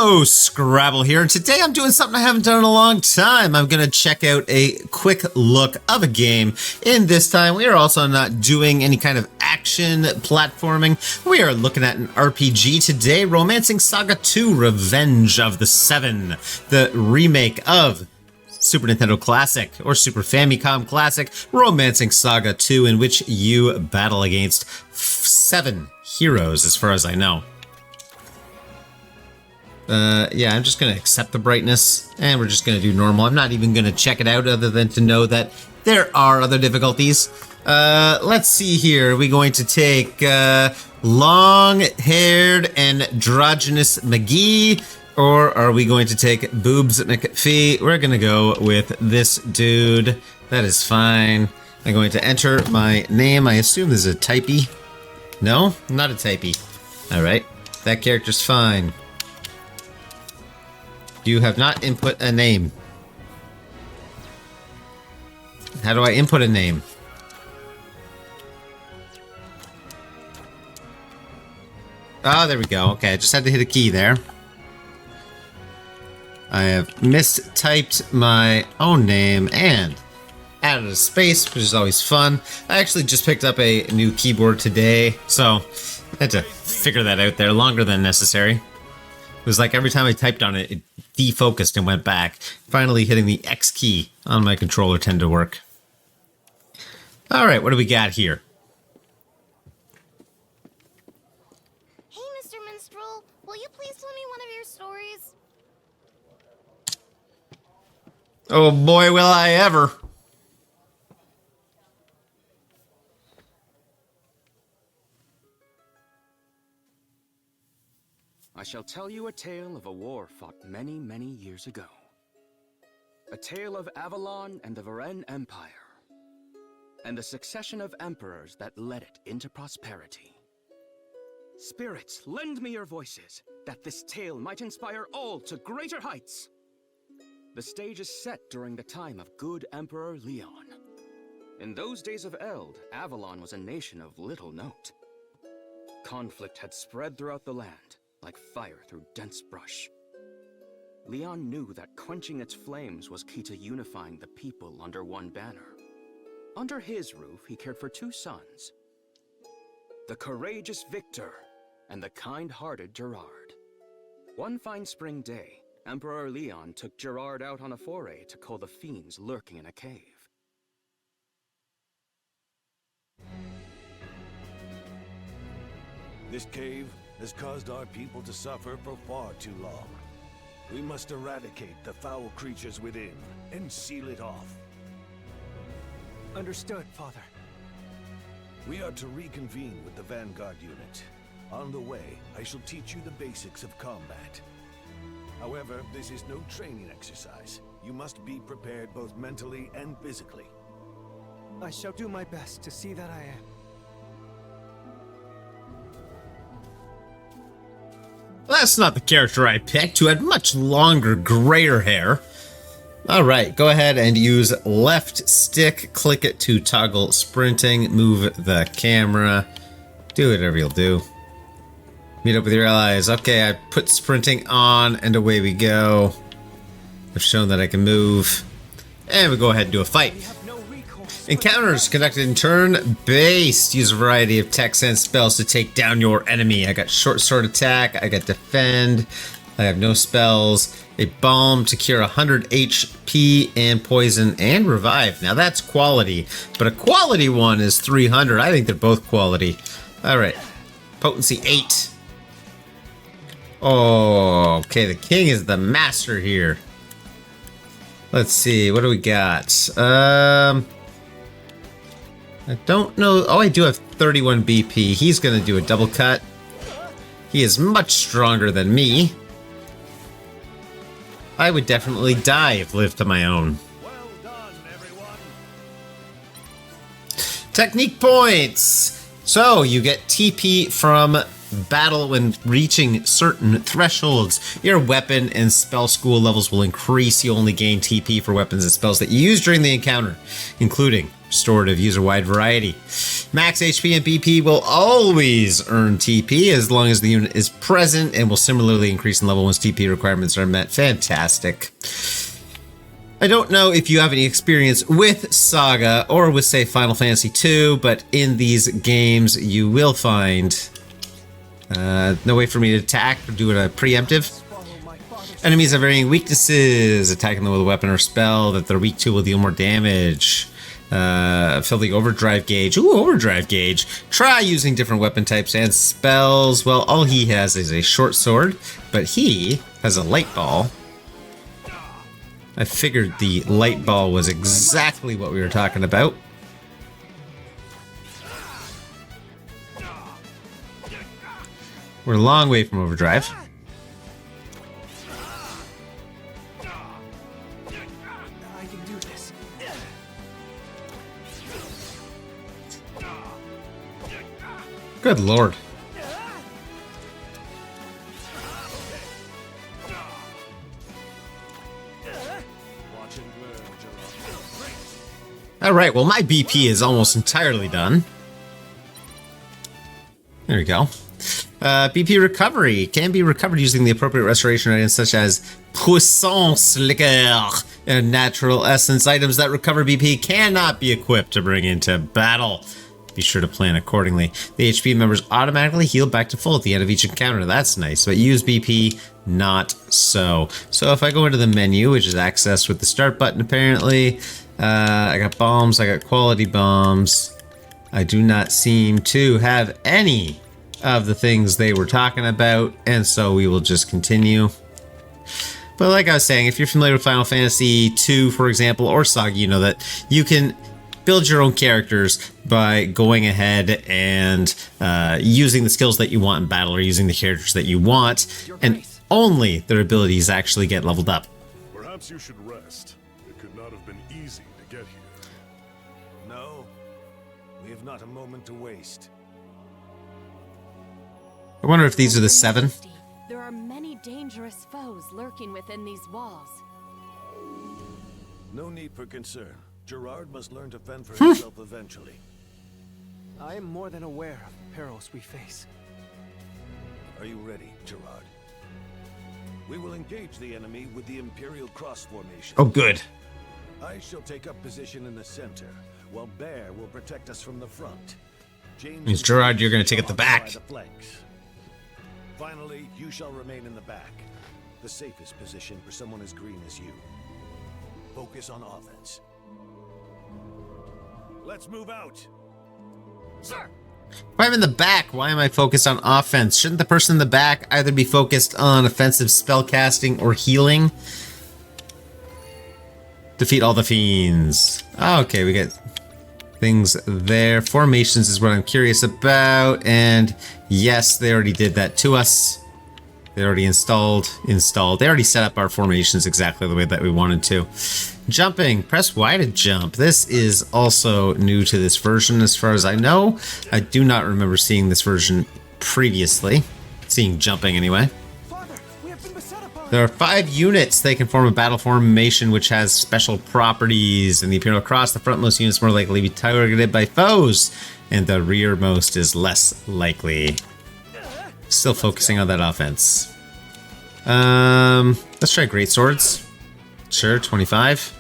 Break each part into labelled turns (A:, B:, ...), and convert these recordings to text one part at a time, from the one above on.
A: Hello, Scrabble here, and today I'm doing something I haven't done in a long time. I'm going to check out a quick look of a game. In this time, we are also not doing any kind of action platforming. We are looking at an RPG today, Romancing SaGa 2, Revenge of the Seven, the remake of Super Nintendo Classic or Super Famicom Classic, Romancing SaGa 2, in which you battle against 7 heroes, as far as I know. Yeah, I'm just gonna accept the brightness, and we're just gonna do normal. I'm not even gonna check it out other than to know that there are other difficulties. Let's see here. Are we going to take, long-haired androgynous McGee, or are we going to take Boobs McPhee? We're gonna go with this dude. That is fine. I'm going to enter my name. I assume this is a typey. No, not a typey. Alright, that character's fine. You have not input a name. How do I input a name? Ah, there we go. Okay, I just had to hit a key there. I have mistyped my own name and added a space, which is always fun. I actually just picked up a new keyboard today, so I had to figure that out there longer than necessary. It was like every time I typed on it, it defocused and went back. Finally hitting the X key on my controller tended to work. Alright, what do we got here?
B: Hey, Mr. Minstrel, will you please tell me one of your stories?
A: Oh boy, will I ever.
C: I shall tell you a tale of a war fought many, many years ago. A tale of Avalon and the Varen Empire, and the succession of emperors that led it into prosperity. Spirits, lend me your voices, that this tale might inspire all to greater heights. The stage is set during the time of good Emperor Leon. In those days of Eld, Avalon was a nation of little note. Conflict had spread throughout the land, like fire through dense brush. Leon knew that quenching its flames was key to unifying the people under one banner. Under his roof, he cared for 2 sons, the courageous Victor and the kind-hearted Gerard. One fine spring day, Emperor Leon took Gerard out on a foray to cull the fiends lurking in a cave.
D: This cave has caused our people to suffer for far too long. We must eradicate the foul creatures within and seal it off.
E: Understood, Father.
D: We are to reconvene with the Vanguard unit. On the way, I shall teach you the basics of combat. However, this is no training exercise. You must be prepared both mentally and physically.
E: I shall do my best to see that I am.
A: That's not the character I picked, who had much longer, grayer hair. Alright, go ahead and use left stick, click it to toggle sprinting, move the camera, do whatever you'll do. Meet up with your allies. Okay, I put sprinting on, and away we go. I've shown that I can move. And we go ahead and do a fight. Encounters conducted in turn-based. Use a variety of text and spells to take down your enemy. I got short sword attack, I got defend, I have no spells, a bomb to cure 100 HP, and poison and revive. Now that's quality, but a quality one is 300. I think they're both quality. Alright, potency 8. Oh, okay, the king is the master here. Let's see, what do we got? I don't know. Oh, I do have 31 BP. He's gonna do a double cut. He is much stronger than me. I would definitely die if lived to my own.
D: Well done, everyone.
A: Technique points! So, you get TP from battle when reaching certain thresholds. Your weapon and spell school levels will increase. You only gain TP for weapons and spells that you use during the encounter, including restorative user-wide variety. Max HP and BP will always earn TP as long as the unit is present, and will similarly increase in level once TP requirements are met. Fantastic. I don't know if you have any experience with SaGa or with, say, Final Fantasy II, but in these games you will find no way for me to attack or do a preemptive. Enemies have varying weaknesses. Attacking them with a weapon or spell that they're weak to will deal more damage. Fill the overdrive gauge. Ooh, overdrive gauge. Try using different weapon types and spells. Well, all he has is a short sword, but he has a light ball. I figured the light ball was exactly what we were talking about. We're a long way from overdrive.
E: I can do this.
A: Good lord. Alright, well my BP is almost entirely done. There we go. BP recovery can be recovered using the appropriate restoration items such as puissance liqueur and natural essence. Items that recover BP cannot be equipped to bring into battle. Be sure to plan accordingly. The HP members automatically heal back to full at the end of each encounter. That's nice, but use BP, not so. So if I go into the menu, which is accessed with the start button apparently, I got bombs, I got quality bombs. I do not seem to have any of the things they were talking about, and so we will just continue. But like I was saying, if you're familiar with Final Fantasy II, for example, or SaGa, you know that you can build your own characters by going ahead and using the skills that you want in battle, or using the characters that you want, and only their abilities actually get leveled up.
F: Perhaps you should rest. It could not have been easy to get here.
D: No, we have not a moment to waste.
A: I wonder if these are the 7.
G: There are many dangerous foes lurking within these walls.
D: No need for concern. Gerard must learn to fend for himself eventually.
E: I am more than aware of the perils we face.
D: Are you ready, Gerard? We will engage the enemy with the Imperial Cross formation.
A: Oh, good.
D: I shall take up position in the center, while Bear will protect us from the front. James
A: Means Gerard, you're going to take at the back.
D: The flanks. Finally, you shall remain in the back, the safest position for someone as green as you. Focus on offense. Let's move out.
E: Sir!
A: If I'm in the back, why am I focused on offense? Shouldn't the person in the back either be focused on offensive spellcasting or healing? Defeat all the fiends. Okay, we get things there. Formations is what I'm curious about, and yes, they already did that to us. They already installed. They already set up our formations exactly the way that we wanted to. Jumping, press Y to jump. This is also new to this version as far as I know. I do not remember seeing this version previously. Seeing jumping anyway.
E: Father, we have been beset upon.
A: There are 5 units. They can form a battle formation which has special properties. In the Imperial Cross, the frontmost unit is more likely to be targeted by foes, and the rearmost is less likely. Still focusing on that offense. Let's try great swords. Sure, 25.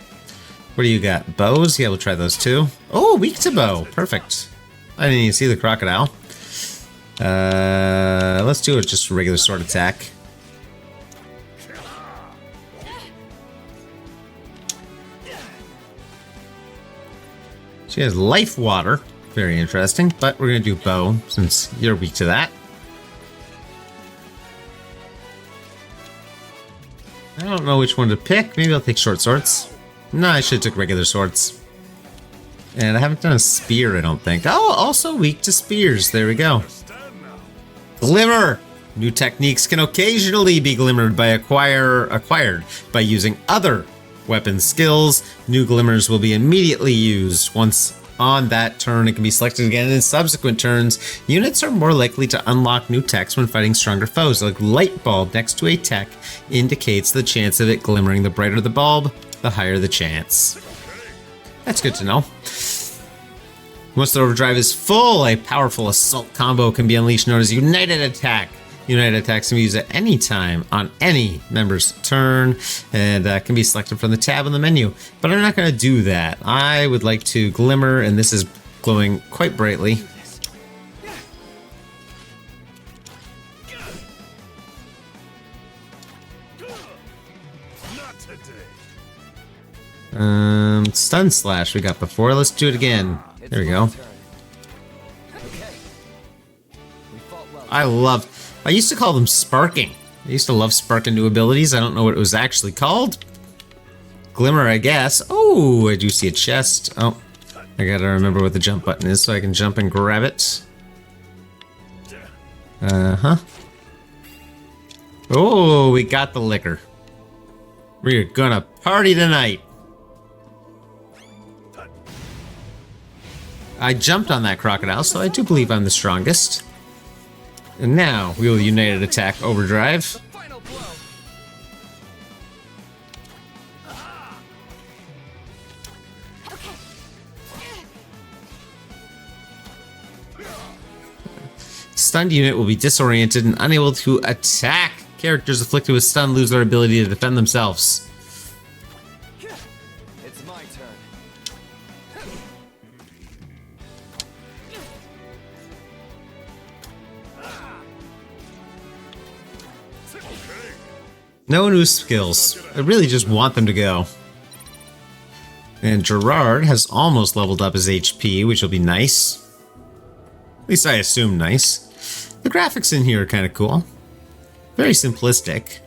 A: What do you got? Bows? Yeah, we'll try those too. Oh, weak to bow. Perfect. I didn't even see the crocodile. Let's do it just a regular sword attack. She has life water. Very interesting, but we're going to do bow since you're weak to that. I don't know which one to pick. Maybe I'll take short swords. No, I should have took regular swords. And I haven't done a spear, I don't think. Oh, also weak to spears. There we go. Glimmer! New techniques can occasionally be glimmered by acquired by using other weapon skills. New glimmers will be immediately used once on that turn. It can be selected again in subsequent turns. Units are more likely to unlock new techs when fighting stronger foes. Like light bulb next to a tech indicates the chance of it glimmering. The brighter the bulb, the higher the chance. That's good to know. Once the overdrive is full, a powerful assault combo can be unleashed known as United Attack. United attacks can be used at any time on any member's turn, and can be selected from the tab on the menu. But I'm not going to do that. I would like to glimmer, and this is glowing quite brightly. Stun slash we got before. Let's do it again. There we go. I used to call them sparking. I used to love sparking new abilities. I don't know what it was actually called. Glimmer, I guess. Oh, I do see a chest. Oh, I gotta remember what the jump button is so I can jump and grab it. Uh-huh. Oh, we got the liquor. We're gonna party tonight. I jumped on that crocodile, so I do believe I'm the strongest. And now we will United Attack Overdrive. Stunned unit will be disoriented and unable to attack. Characters afflicted with stun lose their ability to defend themselves.
E: It's my turn.
A: No new skills. I really just want them to go. And Gerard has almost leveled up his HP, which will be nice. At least I assume nice. The graphics in here are kind of cool. Very simplistic.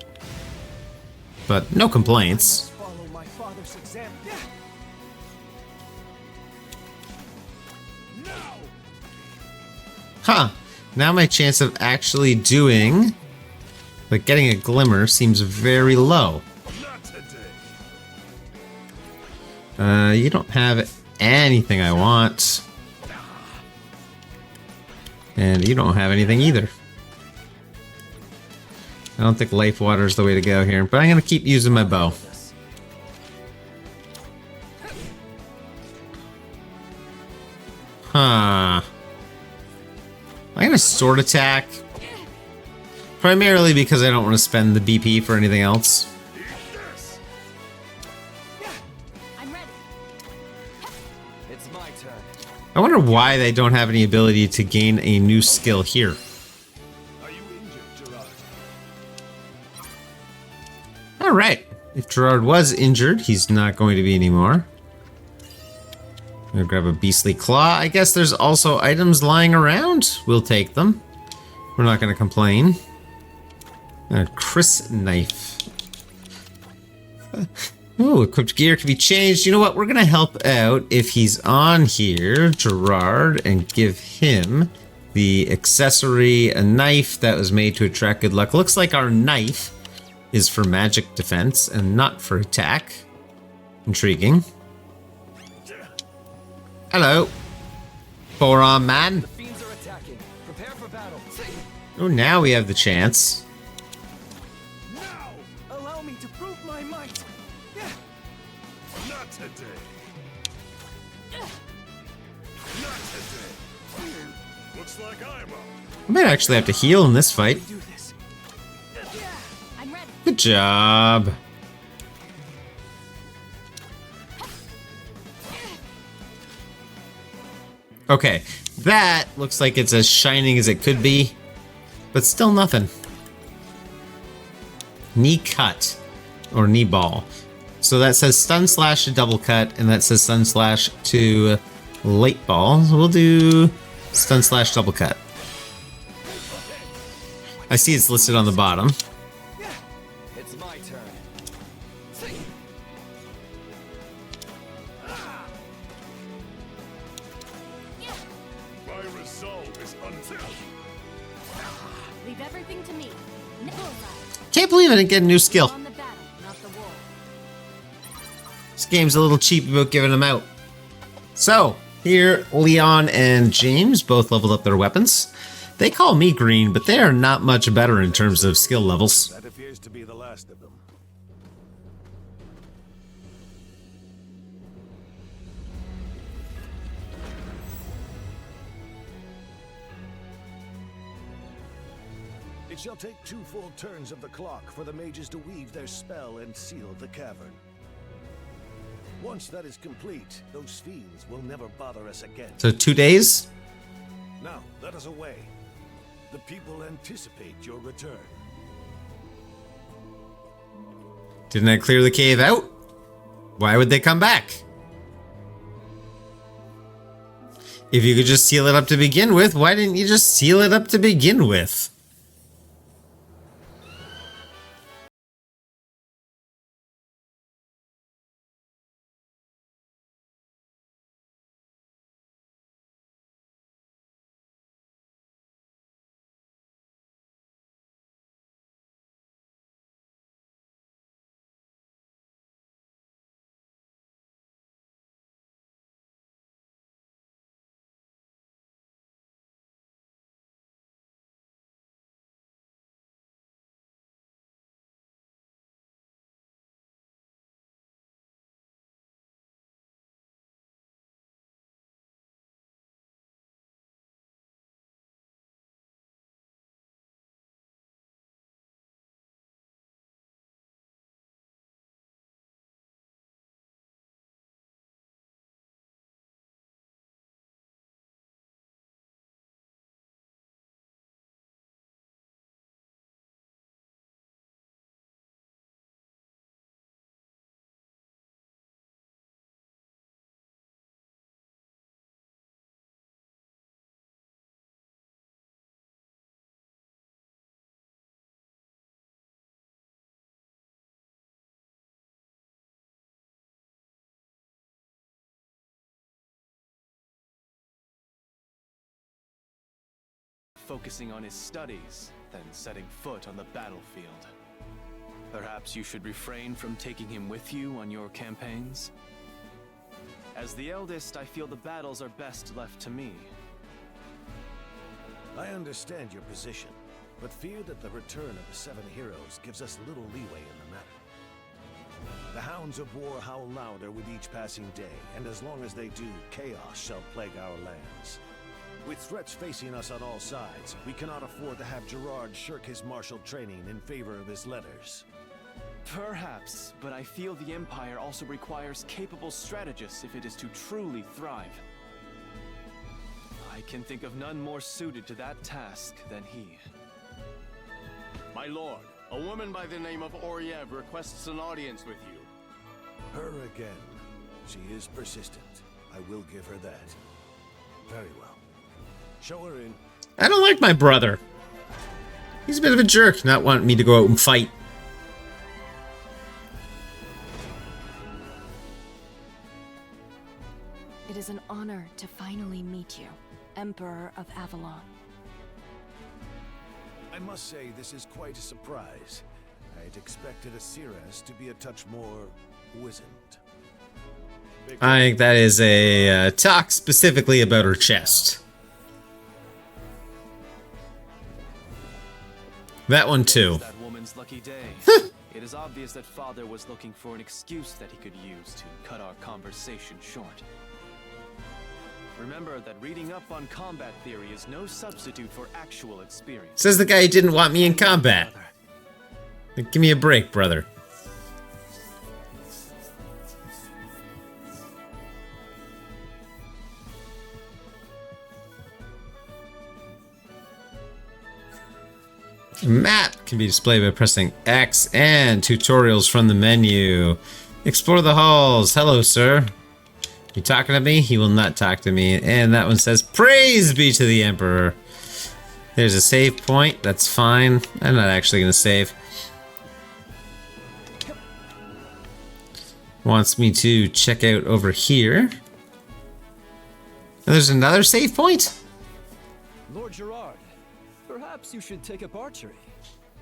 A: But no complaints.
E: Follow my father's example.
A: Huh. Now my chance of actually doing... but getting a glimmer seems very low. You don't have anything I want. And you don't have anything either. I don't think life water is the way to go here, but I'm going to keep using my bow. Huh. I'm going to sword attack. Primarily because I don't want to spend the BP for anything else.
E: I'm ready. It's my turn.
A: I wonder why they don't have any ability to gain a new skill here.
D: Are you injured, Gerard?
A: Alright. If Gerard was injured, he's not going to be anymore. I'm gonna grab a beastly claw. I guess there's also items lying around. We'll take them. We're not going to complain. A Chris knife. Oh, equipped gear can be changed. You know what? We're going to help out if he's on here, Gerard, and give him the accessory, a knife that was made to attract good luck. Looks like our knife is for magic defense and not for attack. Intriguing. Hello, forearm man.
E: The fiends are attacking. Prepare for battle.
A: Oh, now we have the chance.
E: Now, allow me to prove my might.
D: Not today. Not today.
F: Looks like I'm up.
A: I might actually have to heal in this fight.
E: Do this.
G: I'm ready.
A: Good job. Okay, that looks like it's as shining as it could be, but still nothing. Knee cut, or knee ball. So that says stun slash to double cut, and that says stun slash to light ball. So we'll do stun slash double cut. I see it's listed on the bottom.
E: It's my turn.
F: My resolve is until.
G: Leave everything to me.
A: Can't believe I didn't get a new skill.
G: On the battle, not the war.
A: This game's a little cheap about giving them out. So, Here, Leon and James both leveled up their weapons. They call me green, but they are not much better in terms of skill levels.
D: That appears to be the last of them. It shall take 2 full turns of the clock for the mages to weave their spell and seal the cavern. Once that is complete, those fiends will never bother us again.
A: So 2 days?
D: Now, let us away. The people anticipate your return.
A: Didn't I clear the cave out? Why would they come back? If you could just seal it up to begin with, why didn't you just seal it up to begin with?
H: Focusing on his studies, than setting foot on the battlefield. Perhaps you should refrain from taking him with you on your campaigns? As the eldest, I feel the battles are best left to me.
D: I understand your position, but fear that the return of the 7 heroes gives us little leeway in the matter. The hounds of war howl louder with each passing day, and as long as they do, chaos shall plague our lands. With threats facing us on all sides, we cannot afford to have Gerard shirk his martial training in favor of his letters.
H: Perhaps, but I feel the Empire also requires capable strategists if it is to truly thrive. I can think of none more suited to that task than he.
I: My lord, a woman by the name of Oriev requests an audience with you.
D: Her again. She is persistent. I will give her that. Very well. Show her in.
A: I don't like my brother. He's a bit of a jerk, not wanting me to go out and fight.
G: It is an honor to finally meet you, Emperor of Avalon.
D: I must say this is quite a surprise. I had expected Asiras to be a touch more wizened.
A: I think that is a talk specifically about her chest. That one too.
H: That woman's lucky day. It is obvious that Father was looking for an excuse that he could use to cut our conversation short. Remember that reading up on combat theory is no substitute for actual experience.
A: Says the guy who didn't want me in combat. Like, give me a break, brother. Map can be displayed by pressing X, and tutorials from the menu. Explore the halls. Hello, sir. You talking to me? He will not talk to me. And that one says, praise be to the Emperor. There's a save point. That's fine. I'm not actually going to save. Wants me to check out over here. And there's another save point?
E: Lord Gerard, perhaps you should take up archery.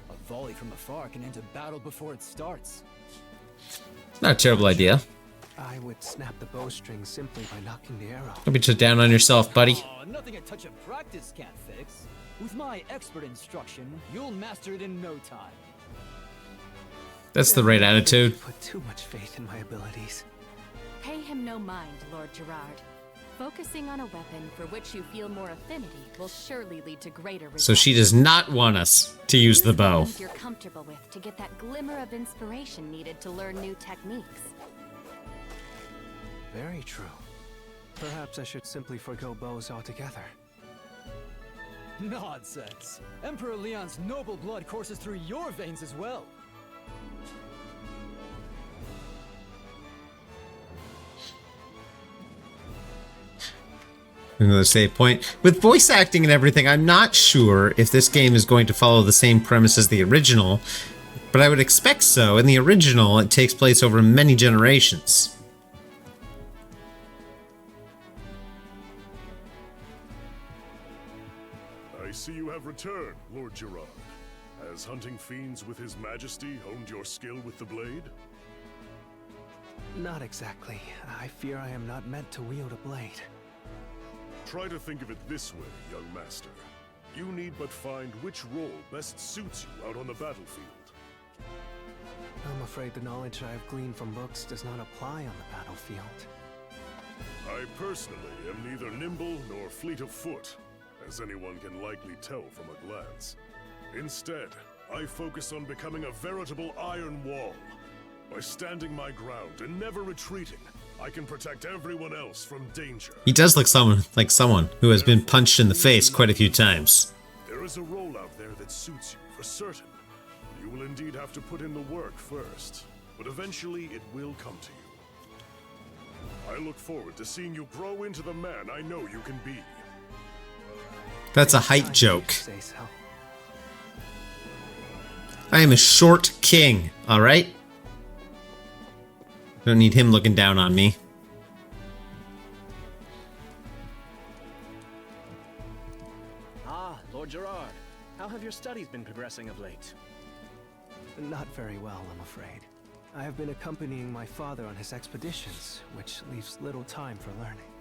E: A volley from afar can end a battle before it starts.
A: Not a terrible idea.
E: I would snap the bowstring simply by knocking the arrow.
A: Don't be too down on yourself, buddy.
E: Oh, nothing a touch of practice can't fix. With my expert instruction, you'll master it in no time.
A: That's the right attitude.
E: Put too much faith in my abilities.
G: Pay him no mind, Lord Gerard. Focusing on a weapon for which you feel more affinity will surely lead to greater results.
A: So she does not want us to use the bow.
G: Weapons you're comfortable with to get that glimmer of inspiration needed to learn new techniques.
E: Very true. Perhaps I should simply forgo bows altogether. Nonsense. Emperor Leon's noble blood courses through your veins as well.
A: Another save point. With voice acting and everything, I'm not sure if this game is going to follow the same premise as the original, but I would expect so. In the original, it takes place over many generations.
F: I see you have returned, Lord Gerard. Has hunting fiends with His Majesty honed your skill with the blade?
E: Not exactly. I fear I am not meant to wield a blade.
F: Try to think of it this way, young master. You need but find which role best suits you out on the battlefield.
E: I'm afraid the knowledge I have gleaned from books does not apply on the battlefield.
F: I personally am neither nimble nor fleet of foot, as anyone can likely tell from a glance. Instead, I focus on becoming a veritable iron wall. By standing my ground and never retreating, I can protect everyone else from danger.
A: He does look like someone who has been punched in the face quite a few times.
F: There is a role out there that suits you, for certain. You will indeed have to put in the work first, but eventually it will come to you. I look forward to seeing you grow into the man I know you can be.
A: That's a height joke.
E: Say so.
A: I am a short king, alright? Don't need him looking down on me.
H: Ah, Lord Gerard. How have your studies been progressing of late?
E: Not very well, I'm afraid. I have been accompanying my father on his expeditions, which leaves little time for learning.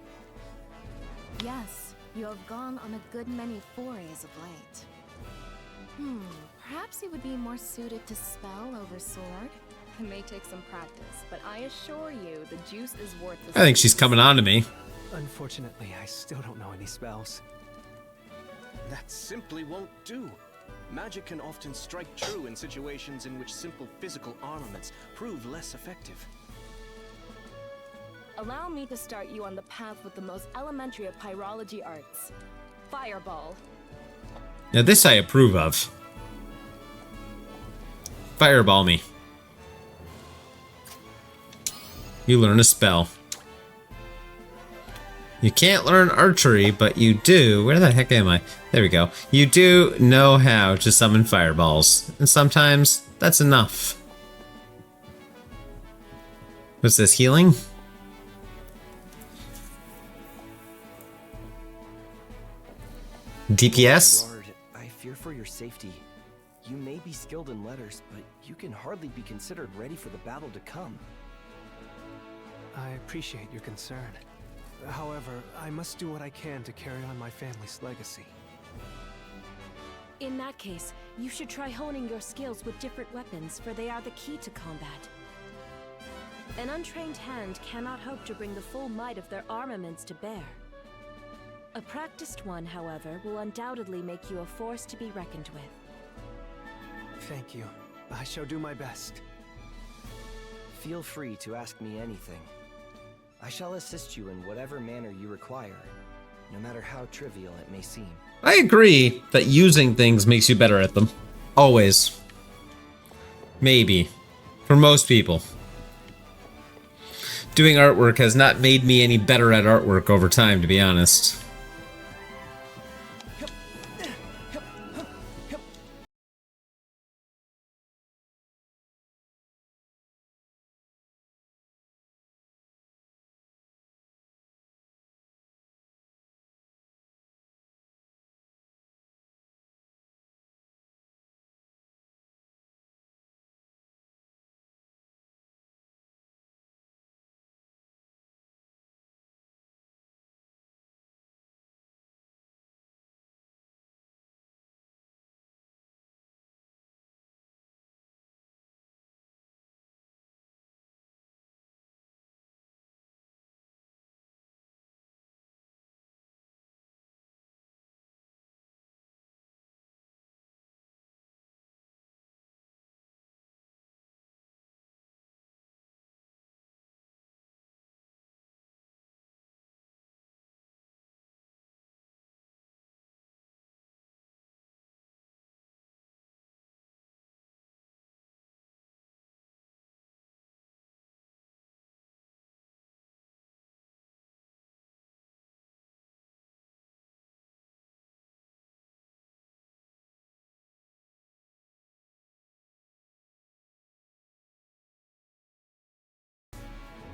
B: Yes, you have gone on a good many forays of late. Perhaps you would be more suited to spell over sword?
J: It may take some practice, but I assure you the juice is worth the
A: I think she's coming on to me.
E: Unfortunately, I still don't know any spells.
C: That simply won't do. Magic can often strike true in situations in which simple physical armaments prove less effective.
J: Allow me to start you on the path with the most elementary of pyrology arts. Fireball.
A: Now this I approve of. Fireball me. You learn a spell. You can't learn archery, but you do. Where the heck am I? There we go. You do know how to summon fireballs, and sometimes that's enough. What's this, healing? DPS?
K: Lord, I fear for your safety. You may be skilled in letters, but you can hardly be considered ready for the battle to come.
E: I appreciate your concern. However, I must do what I can to carry on my family's legacy.
G: In that case, you should try honing your skills with different weapons, for they are the key to combat. An untrained hand cannot hope to bring the full might of their armaments to bear. A practiced one, however, will undoubtedly make you a force to be reckoned with.
E: Thank you. I shall do my best.
K: Feel free to ask me anything. I shall assist you in whatever manner you require, no matter how trivial it may seem.
A: I agree that using things makes you better at them. Always. Maybe. For most people. Doing artwork has not made me any better at artwork over time, to be honest.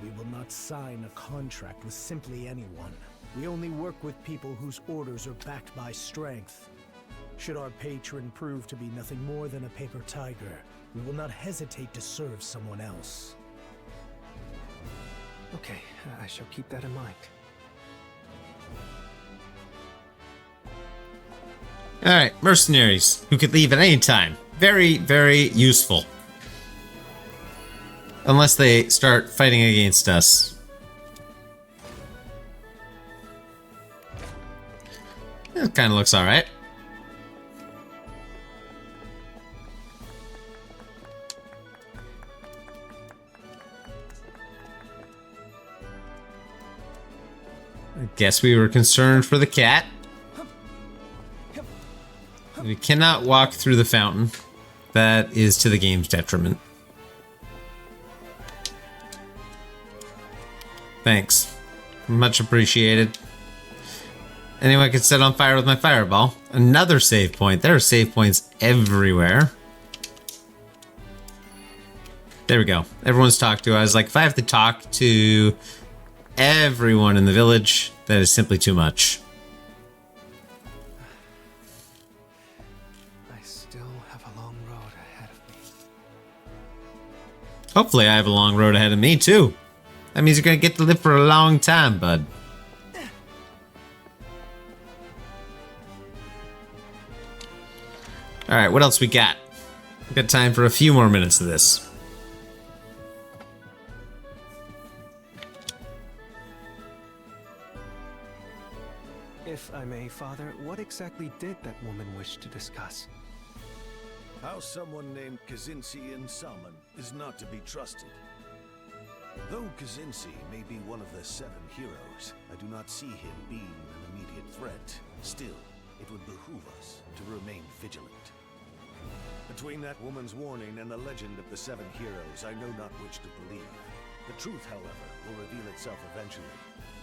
L: We will not sign a contract with simply anyone. We only work with people whose orders are backed by strength. Should our patron prove to be nothing more than a paper tiger, we will not hesitate to serve someone else.
E: Okay, I shall keep that in mind.
A: Alright, mercenaries who could leave at any time. Very, very useful. Unless they start fighting against us. It kind of looks alright. I guess we were concerned for the cat. We cannot walk through the fountain. That is to the game's detriment. Thanks. Much appreciated. Anyone could set on fire with my fireball. Another save point. There are save points everywhere. There we go. Everyone's talked to. I was like, if I have to talk to everyone in the village, that is simply too much.
E: I still have a long road ahead of me.
A: Hopefully I have a long road ahead of me too. That means you're gonna get to live for a long time, bud. Alright, what else we got? We've got time for a few more minutes of this.
E: If I may, Father, what exactly did that woman wish to discuss?
D: How someone named Kazinsi summoned is not to be trusted. Though Kazinsi may be one of the 7 heroes, I do not see him being an immediate threat. Still, it would behoove us to remain vigilant. Between that woman's warning and the legend of the 7 heroes, I know not which to believe. The truth, however, will reveal itself eventually.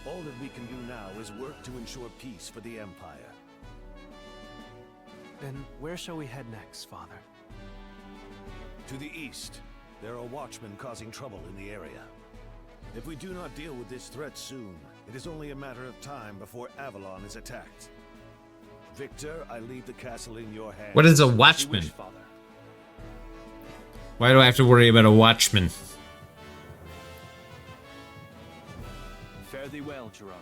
D: All that we can do now is work to ensure peace for the Empire.
E: Then where shall we head next, Father?
D: To the east. There are watchmen causing trouble in the area. If we do not deal with this threat soon, it is only a matter of time before Avalon is attacked. Victor, I leave the castle in your hands.
A: What is a watchman? Why do I have to worry about a watchman?
H: Fare thee well, Gerard.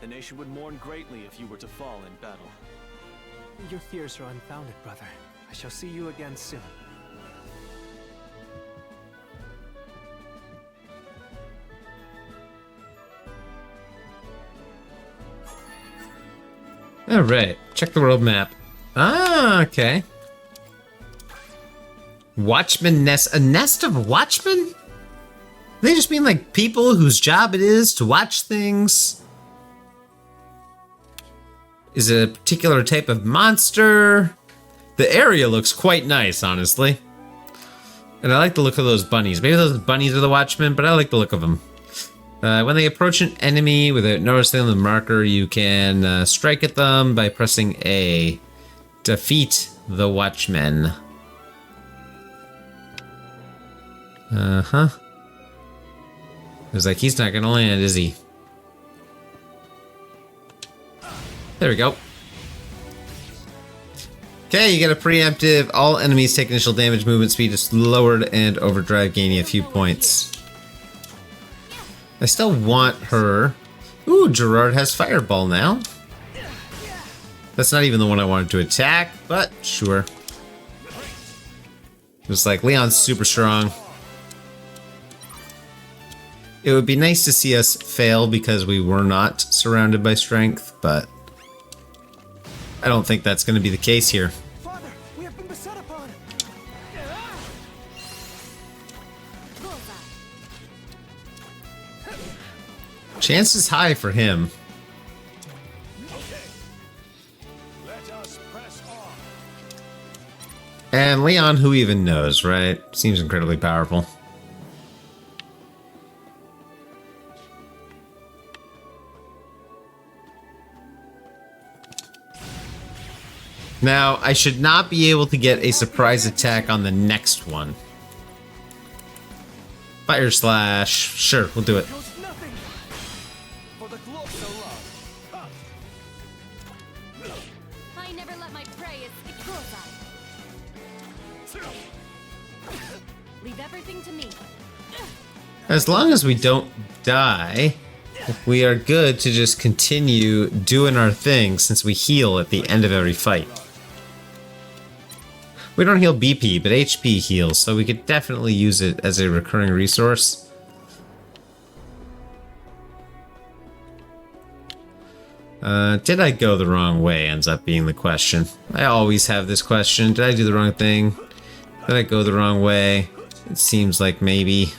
H: The nation would mourn greatly if you were to fall in battle.
E: Your fears are unfounded, brother. I shall see you again soon.
A: Alright, check the world map. Ah, okay. Watchman nest. A nest of watchmen? They just mean like people whose job it is to watch things? Is it a particular type of monster? The area looks quite nice, honestly. And I like the look of those bunnies. Maybe those bunnies are the watchmen, but I like the look of them. When they approach an enemy without noticing the marker, you can strike at them by pressing A. Defeat the watchmen. Uh-huh. It's like he's not gonna land, is he? There we go. Okay, you get a preemptive. All enemies take initial damage. Movement speed is lowered, and overdrive gaining a few points. I still want her. Ooh, Gerard has fireball now. That's not even the one I wanted to attack, but sure. It's like Leon's super strong. It would be nice to see us fail because we were not surrounded by strength, but I don't think that's going to be the case here.
E: Father, we have been beset upon.
A: Chance is high for him. And Leon, who even knows, right? Seems incredibly powerful. Now, I should not be able to get a surprise attack on the next one. Fire slash. Sure, we'll do it.
J: I never let my prey escape. Leave everything to me.
A: As long as we don't die, we are good to just continue doing our thing since we heal at the end of every fight. We don't heal BP, but HP heals, so we could definitely use it as a recurring resource. Did I go the wrong way ends up being the question. I always have this question. Did I do the wrong thing? Did I go the wrong way? It seems like maybe.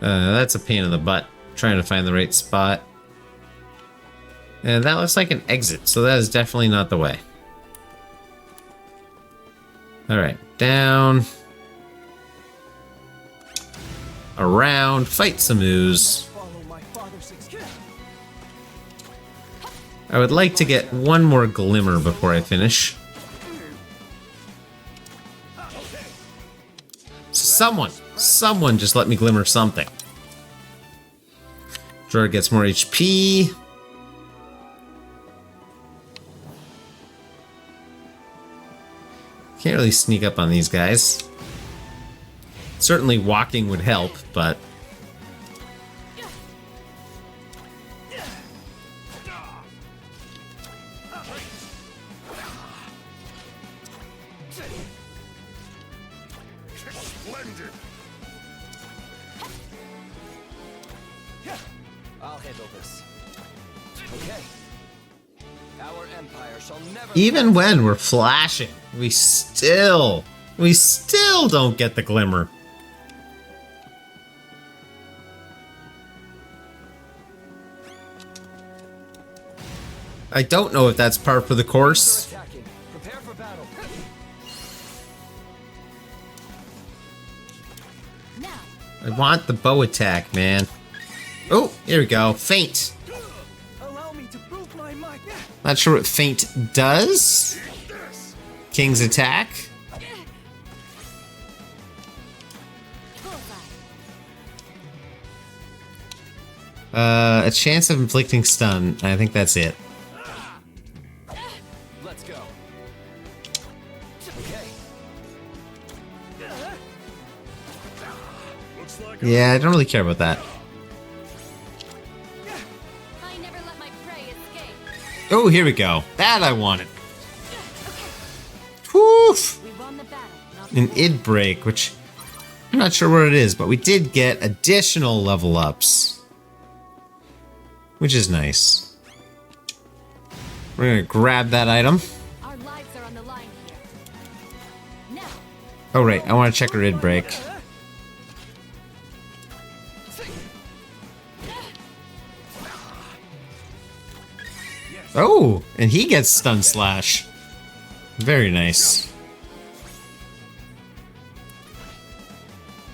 A: That's a pain in the butt, trying to find the right spot. And that looks like an exit, so that is definitely not the way. Alright, down. Around, fight some ooze. I would like to get one more glimmer before I finish. Someone just let me glimmer something. Drawer gets more HP. Can't really sneak up on these guys. Certainly walking would help, but...
K: I'll handle this. Okay. Our empire shall never...
A: Even when we're flashing, we still don't get the glimmer. I don't know if that's par for the course.
K: Prepare for battle.
A: I want the bow attack, man. Oh, here we go. Feint.
E: Allow me to prove my might.
A: Not sure what feint does. King's attack. A chance of inflicting stun. I think that's it.
K: Let's go. Okay.
A: Yeah, I don't really care about that.
J: I never let my prey escape.
A: Oh, here we go. That I wanted. Woof!
J: We won the battle.
A: An id break, which I'm not sure what it is, but we did get additional level ups, which is nice. We're gonna grab that item.
J: Our lives are on the line here. Now.
A: Oh right, I want to check her id break. Oh, and he gets stun slash. Very nice.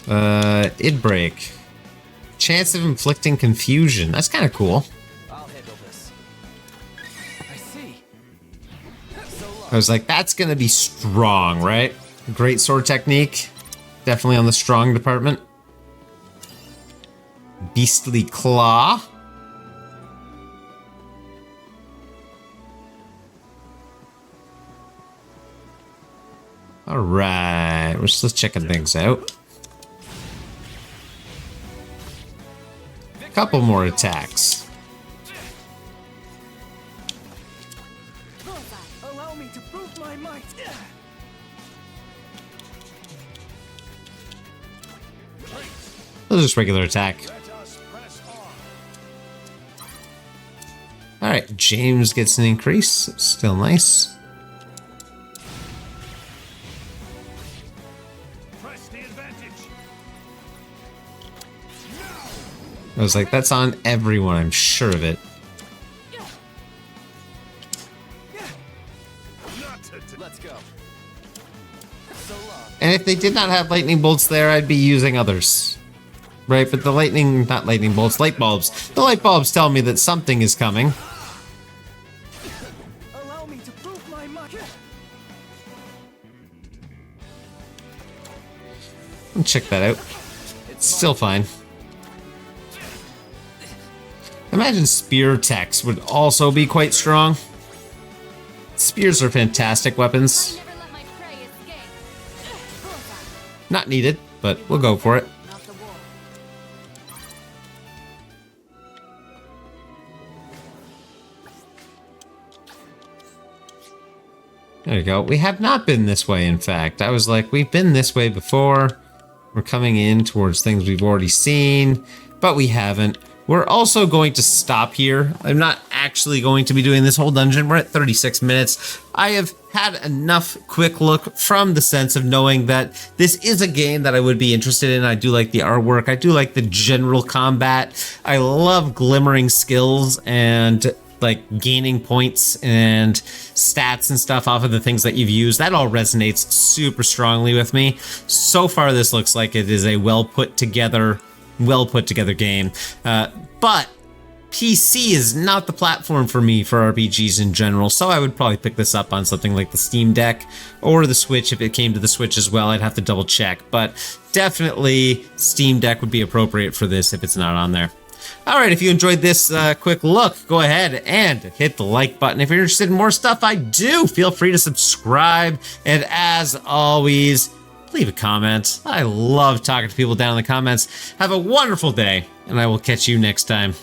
A: Id break. Chance of inflicting confusion. That's kind of cool.
K: I'll handle this. I see.
A: I was like, that's gonna be strong, right? Great sword technique. Definitely on the strong department. Beastly claw. Alright, we're still checking things out. Couple more attacks.
E: Allow me to prove my might.
A: That's just regular attack. Alright, James gets an increase. Still nice. I was like, that's on everyone, I'm sure of it.
K: Let's go. So long.
A: And if they did not have lightning bolts there, I'd be using others. Right, but the lightning, not lightning bolts, light bulbs. The light bulbs tell me that something is coming.
E: Allow
A: check that out. It's still fine. Imagine spear techs would also be quite strong. Spears are fantastic weapons. Not needed, but we'll go for it. There you go. We have not been this way, in fact. I was like, we've been this way before. We're coming in towards things we've already seen, but we haven't. We're also going to stop here. I'm not actually going to be doing this whole dungeon. We're at 36 minutes. I have had enough quick look from the sense of knowing that this is a game that I would be interested in. I do like the artwork. I do like the general combat. I love glimmering skills and like gaining points and stats and stuff off of the things that you've used. That all resonates super strongly with me. So far, this looks like it is a well put together game. But PC is not the platform for me for RPGs in general, so I would probably pick this up on something like the Steam Deck or the Switch. If it came to the Switch as well, I'd have to double check, but definitely Steam Deck would be appropriate for this if it's not on there. All right, if you enjoyed this quick look, go ahead and hit the like button. If you're interested in more stuff I do, feel free to subscribe, and as always, leave a comment. I love talking to people down in the comments. Have a wonderful day, and I will catch you next time.